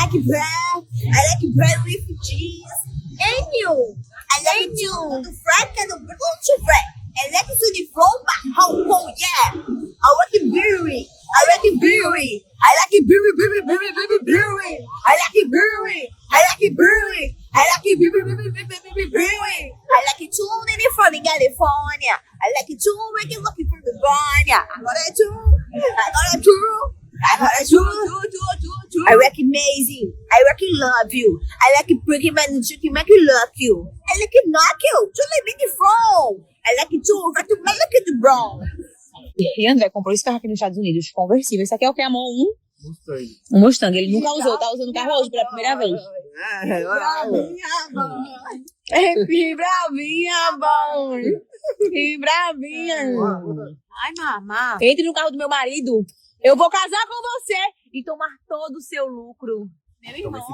like bread. I like bread with cheese. And you? I like it too. The fried kind of blue bread. I like it to the from Hong Kong, yeah. I like it brewery. I like it brewery. I like it brewery. I like it brewery. I like it brewery. I like it brewery. I like it too when it's from California. I like it too when you're looking for the California. I got it too. I got it too. I got it too. I like it amazing. I like it love you. I like it breaking man and chicken make you love you. I like it knock you. To live in the front. I like it too. I like it brown. E André comprou esse carro aqui nos Estados Unidos, conversível. Esse aqui é o que? Amor? Mustang. Um Mustang. Ele nunca usou, tá usando o carro hoje pela primeira vez. Que bravinha, bom. Que bravinha. Ai, mamá. Entre no carro do meu marido. Eu vou casar com você e tomar todo o seu lucro. Meu irmão.